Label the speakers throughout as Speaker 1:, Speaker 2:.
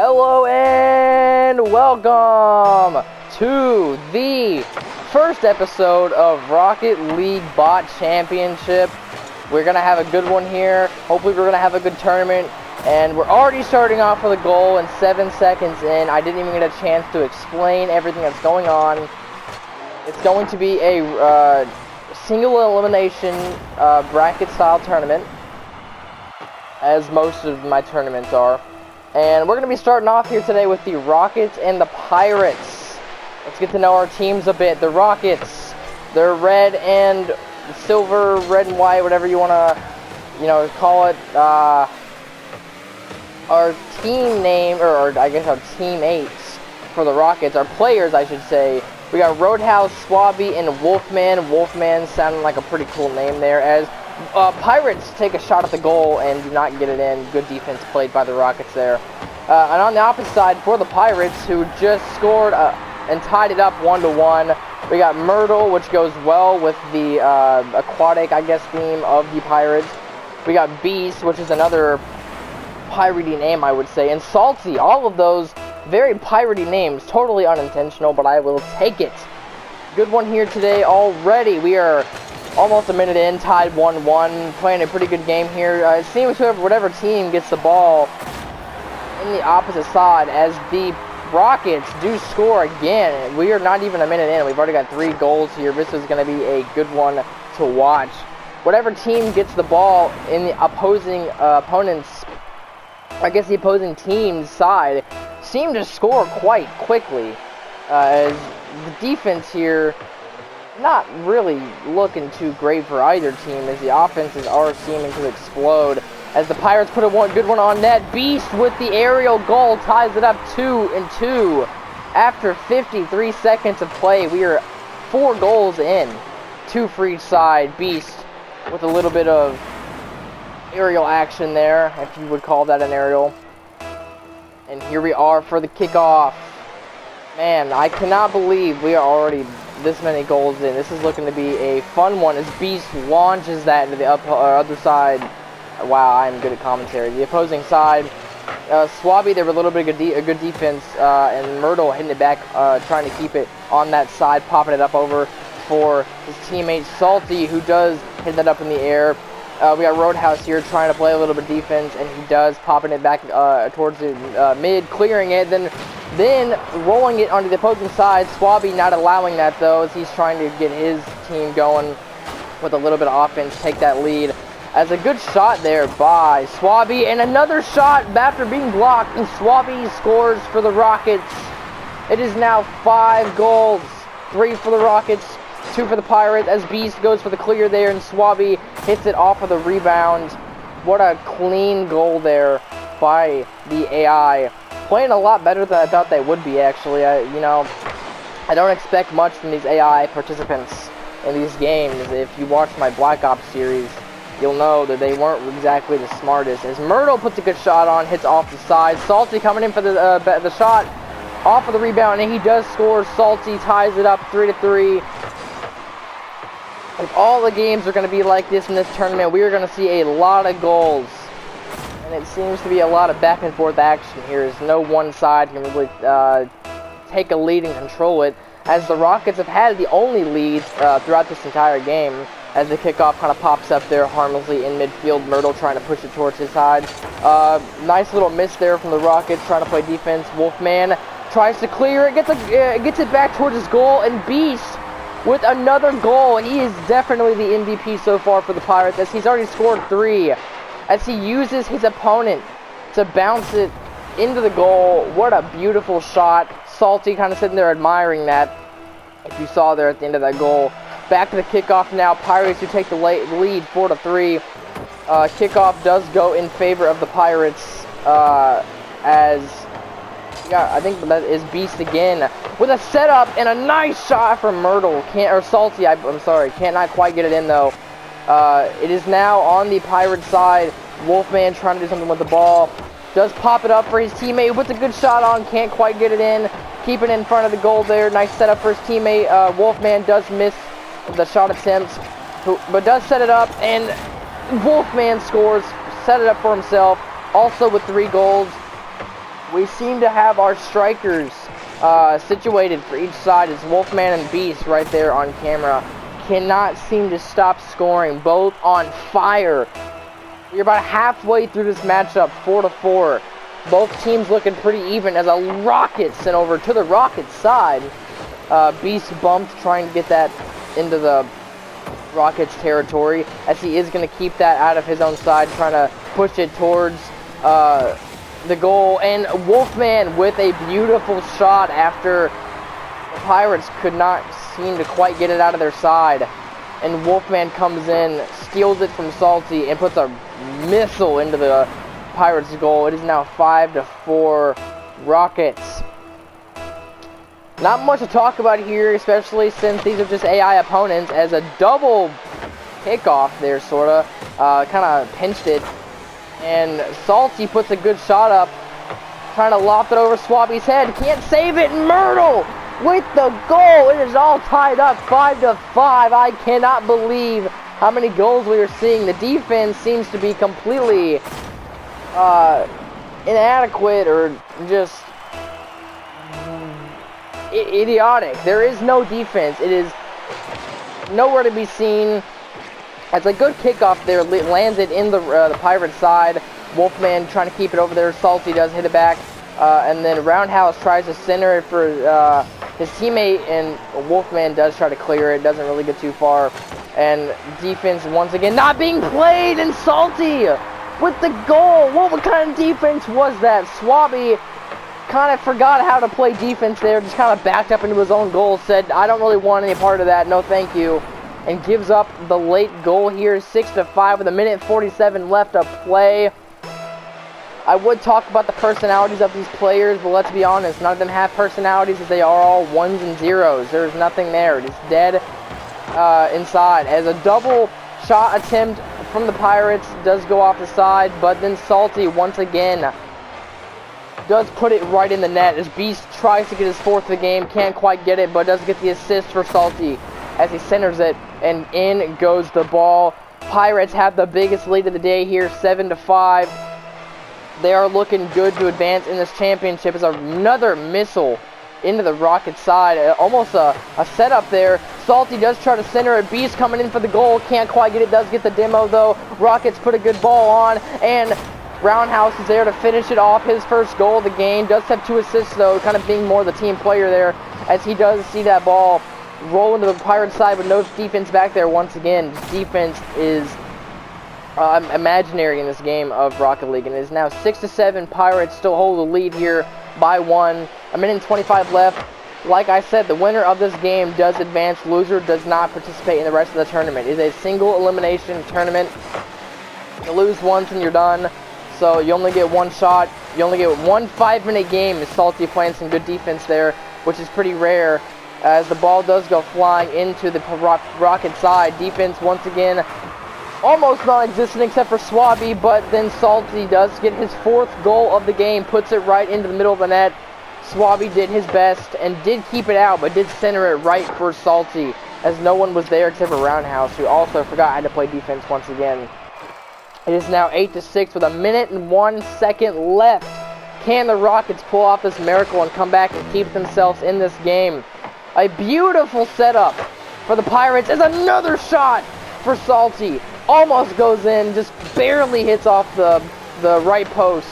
Speaker 1: Hello and welcome to the first episode of Rocket League Bot Championship. We're going to have a good one here. Hopefully we're going to have a good tournament. And we're already starting off with a goal and 7 seconds in. I didn't even get a chance to explain everything that's going on. It's going to be a single elimination bracket style tournament, as most of my tournaments are. And we're going to be starting off here today with the Rockets and the Pirates. Let's get to know our teams a bit. The Rockets, they're red and silver, red and white, whatever you want to, call it. Our team name, or I guess our teammates for the Rockets, our players, I should say. We got Roadhouse, Swabby, and Wolfman. Wolfman sounding like a pretty cool name there, as Pirates take a shot at the goal and do not get it in. Good defense played by the Rockets there. And on the opposite side, for the Pirates, who just scored and tied it up 1-1, we got MYRTLE, which goes well with the aquatic, I guess, theme of the Pirates. We got Beast, which is another piratey name, I would say, and SALTIE. All of those very piratey names, totally unintentional, but I will take it. Good one here today already. We are almost a minute in, tied 1-1, playing a pretty good game here. It seems whatever team gets the ball in the opposite side, as the Rockets do score again. We are not even a minute in. We've already got 3 goals here. This is going to be a good one to watch. Whatever team gets the ball in the opposing the opposing team's side seem to score quite quickly, as the defense here not really looking too great for either team, as the offenses are seeming to explode. As the Pirates put a good one on net, Beast with the aerial goal ties it up 2-2. After 53 seconds of play, we are 4 goals in, 2 for each side. Beast with a little bit of aerial action there, if you would call that an aerial. And here we are for the kickoff. Man, I cannot believe we are already this many goals in. This is looking to be a fun one, as Beast launches that into the other side. Wow, I'm good at commentary. The opposing side, Swabby, they were a little bit of a good defense, and MYRTLE hitting it back, trying to keep it on that side, popping it up over for his teammate SALTIE, who does hit that up in the air. We got Roadhouse here trying to play a little bit of defense, and he does, popping it back towards the mid, clearing it, then rolling it onto the opposing side. Swabby not allowing that, though, as he's trying to get his team going with a little bit of offense, take that lead. As a good shot there by Swabby, and another shot after being blocked, and Swabby scores for the Rockets. It is now 5 goals, 3 for the Rockets, 2 for the Pirates, as Beast goes for the clear there, and Swabby hits it off of the rebound. What a clean goal there by the AI. Playing a lot better than I thought they would be, actually. I don't expect much from these AI participants in these games. If you watch my Black Ops series, you'll know that they weren't exactly the smartest. As MYRTLE puts a good shot on, hits off the side. SALTIE coming in for the shot off of the rebound, and he does score. SALTIE ties it up 3-3. If all the games are going to be like this in this tournament, we are going to see a lot of goals. And it seems to be a lot of back and forth action here, as no one side can really take a lead and control it, as the Rockets have had the only lead throughout this entire game. As the kickoff kind of pops up there harmlessly in midfield, MYRTLE trying to push it towards his side. Nice little miss there from the Rockets, trying to play defense. Wolfman tries to clear it, gets it back towards his goal, and Beast with another goal. He is definitely the MVP so far for the Pirates, as he's already scored 3, as he uses his opponent to bounce it into the goal. What a beautiful shot. SALTIE kind of sitting there admiring that, if you saw there at the end of that goal. Back to the kickoff now. Pirates who take the lead 4-3. Kickoff does go in favor of the Pirates, I think that is Beast again with a setup and a nice shot from MYRTLE. SALTIE, I'm sorry, cannot quite get it in, though. It is now on the Pirate side. Wolfman trying to do something with the ball. Does pop it up for his teammate. Puts a good shot on. Can't quite get it in. Keep it in front of the goal there. Nice setup for his teammate. Wolfman does miss the shot attempts, but does set it up. And Wolfman scores. Set it up for himself. Also with 3 goals. We seem to have our strikers situated for each side as Wolfman and Beast right there on camera cannot seem to stop scoring, both on fire. We're about halfway through this matchup, 4-4. Both teams looking pretty even as a rocket sent over to the Rocket side. Beast bumped, trying to get that into the Rockets territory, as he is going to keep that out of his own side, trying to push it towards the goal. And Wolfman with a beautiful shot after the Pirates could not seem to quite get it out of their side. And Wolfman comes in, steals it from Salty, and puts a missile into the Pirates' goal. It is now 5-4 Rockets. Not much to talk about here, especially since these are just AI opponents, as a double kickoff there, sorta. Kind of pinched it. And Salty puts a good shot up, trying to loft it over Swabby's head. Can't save it. MYRTLE with the goal. It is all tied up, 5-5. I cannot believe how many goals we are seeing. The defense seems to be completely inadequate or just idiotic. There is no defense. It is nowhere to be seen. It's a good kickoff there. Lands it in the Pirate side. Wolfman trying to keep it over there. Salty does hit it back. And then Roundhouse tries to center it for his teammate, and Wolfman does try to clear it. Doesn't really get too far. And defense once again not being played, and Salty with the goal. What kind of defense was that? Swabby kind of forgot how to play defense there. Just kind of backed up into his own goal. Said, I don't really want any part of that. No, thank you. And gives up the late goal here, 6-5 with 1:47 left to play. I would talk about the personalities of these players, but let's be honest, none of them have personalities, as they are all 1s and 0s. There's nothing there. It is dead inside. As a double shot attempt from the Pirates does go off the side, but then Salty once again does put it right in the net as Beast tries to get his 4th of the game. Can't quite get it, but does get the assist for Salty as he centers it, and in goes the ball. Pirates have the biggest lead of the day here, 7-5. They are looking good to advance in this championship. As another missile into the Rocket side. Almost a setup there. Salty does try to center it. Beast coming in for the goal. Can't quite get it. Does get the demo though. Rockets put a good ball on. And Roundhouse is there to finish it off. His first goal of the game. Does have 2 assists though. Kind of being more the team player there. As he does see that ball roll into the Pirate side with no defense back there once again. Defense is imaginary in this game of Rocket League, and it is now 6-7. Pirates still hold the lead here by 1. 1:25 left. Like I said, the winner of this game does advance. Loser does not participate in the rest of the tournament. It is a single elimination tournament. You lose once and you're done, so you only get 1 shot. You only get 1 5-minute game. Is Salty playing some good defense there, which is pretty rare, as the ball does go flying into the Rocket side. Defense once again almost non-existent except for Swabby, but then Salty does get his 4th goal of the game, puts it right into the middle of the net. Swabby did his best and did keep it out, but did center it right for Salty, as no one was there except for Roundhouse, who also forgot how to play defense once again. It is now 8-6 with 1:01 left. Can the Rockets pull off this miracle and come back and keep themselves in this game? A beautiful setup for the Pirates as another shot for Salty. Almost goes in, just barely hits off the right post.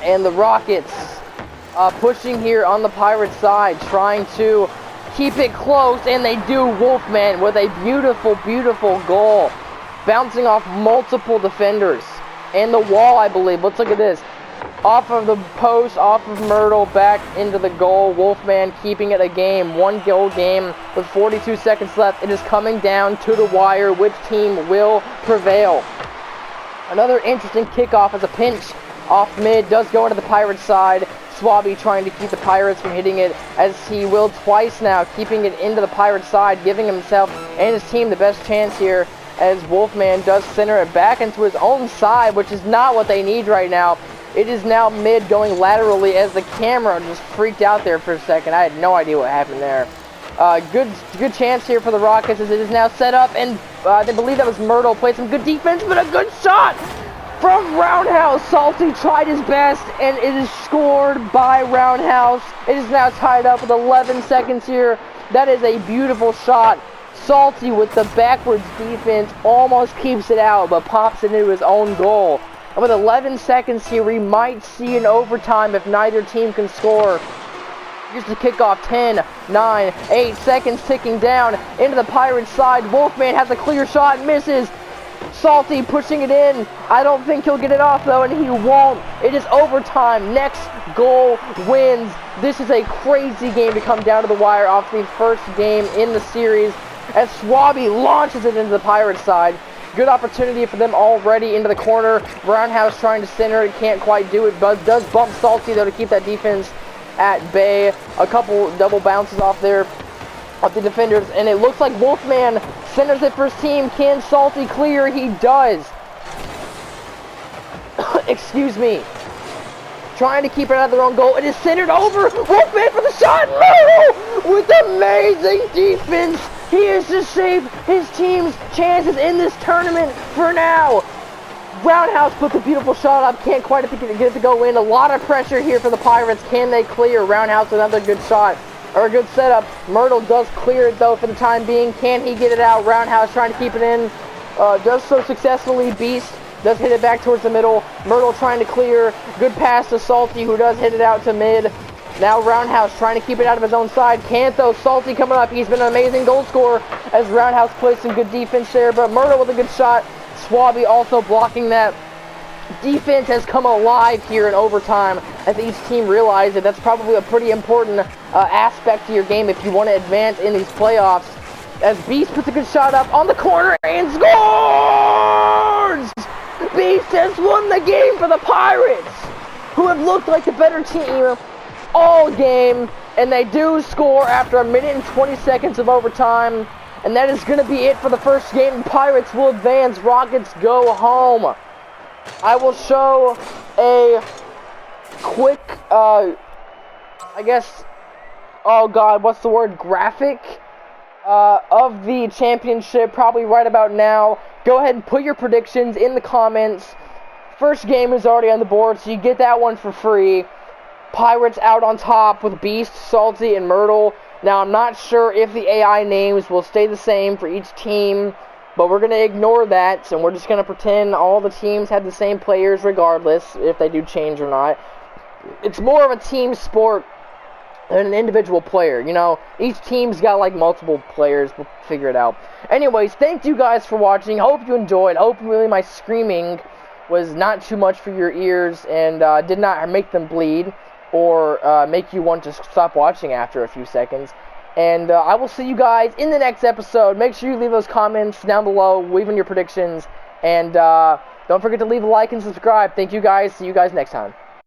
Speaker 1: And the Rockets pushing here on the Pirate side, trying to keep it close, and they do. Wolfman with a beautiful, beautiful goal, bouncing off multiple defenders and the wall, I believe. Let's look at this. Off of the post, off of MYRTLE, back into the goal. Wolfman keeping it a game, 1-goal game with 42 seconds left. It is coming down to the wire. Which team will prevail? Another interesting kickoff as a pinch off mid does go into the Pirate side. Swabby trying to keep the Pirates from hitting it, as he will twice now, keeping it into the Pirate side, giving himself and his team the best chance here, as Wolfman does center it back into his own side, which is not what they need right now. It is now mid going laterally, as the camera just freaked out there for a second. I had no idea what happened there. Good chance here for the Rockets, as it is now set up, and they believe that was MYRTLE. Played some good defense, but a good shot from Roundhouse. Salty tried his best, and it is scored by Roundhouse. It is now tied up with 11 seconds here. That is a beautiful shot. Salty with the backwards defense almost keeps it out, but pops it into his own goal. And with 11 seconds here, we might see an overtime if neither team can score. Here's the kickoff, 10, 9, 8 seconds ticking down into the Pirates side. Wolfman has a clear shot, misses. Salty pushing it in. I don't think he'll get it off though, and he won't. It is overtime. Next goal wins. This is a crazy game to come down to the wire off the first game in the series as Swabby launches it into the Pirates side. Good opportunity for them already into the corner. Roundhouse trying to center it, can't quite do it, but does bump Salty though to keep that defense at bay. A couple double bounces off there of the defenders, and it looks like Wolfman centers it for his team. Can Salty clear? He does. Excuse me. Trying to keep it out of their own goal. It is centered over. Wolfman for the shot. Myrtle with amazing defense. He has to save his team's chances in this tournament for now. Roundhouse puts a beautiful shot up. Can't quite get it to go in. A lot of pressure here for the Pirates. Can they clear? Roundhouse with another good shot. Or a good setup. Myrtle does clear it though for the time being. Can he get it out? Roundhouse trying to keep it in. Does so successfully. Beast does hit it back towards the middle. Myrtle trying to clear. Good pass to Salty, who does hit it out to mid. Now Roundhouse trying to keep it out of his own side. Can't though. Salty coming up. He's been an amazing goal scorer as Roundhouse plays some good defense there. But Myrtle with a good shot. Swabby also blocking that. Defense has come alive here in overtime as each team realizes that that's probably a pretty important aspect to your game if you want to advance in these playoffs. As Beast puts a good shot up on the corner and scores! Beast has won the game for the Pirates, who have looked like the better team all game, and they do score after 1 minute and 20 seconds of overtime. And that is going to be it for the first game. Pirates will advance. Rockets go home. I will show a quick, I guess, oh god, what's the word, graphic of the championship probably right about now. Go ahead and put your predictions in the comments. First game is already on the board, so you get that one for free. Pirates out on top with Beast, Salty, and Myrtle. Now, I'm not sure if the AI names will stay the same for each team, but we're going to ignore that, and we're just going to pretend all the teams have the same players regardless, if they do change or not. It's more of a team sport than an individual player, you know. Each team's got, like, multiple players. We'll figure it out. Anyways, thank you guys for watching. Hope you enjoyed. Hopefully my screaming was not too much for your ears and did not make them bleed or make you want to stop watching after a few seconds. And I will see you guys in the next episode. Make sure you leave those comments down below, leaving your predictions. And don't forget to leave a like and subscribe. Thank you guys. See you guys next time.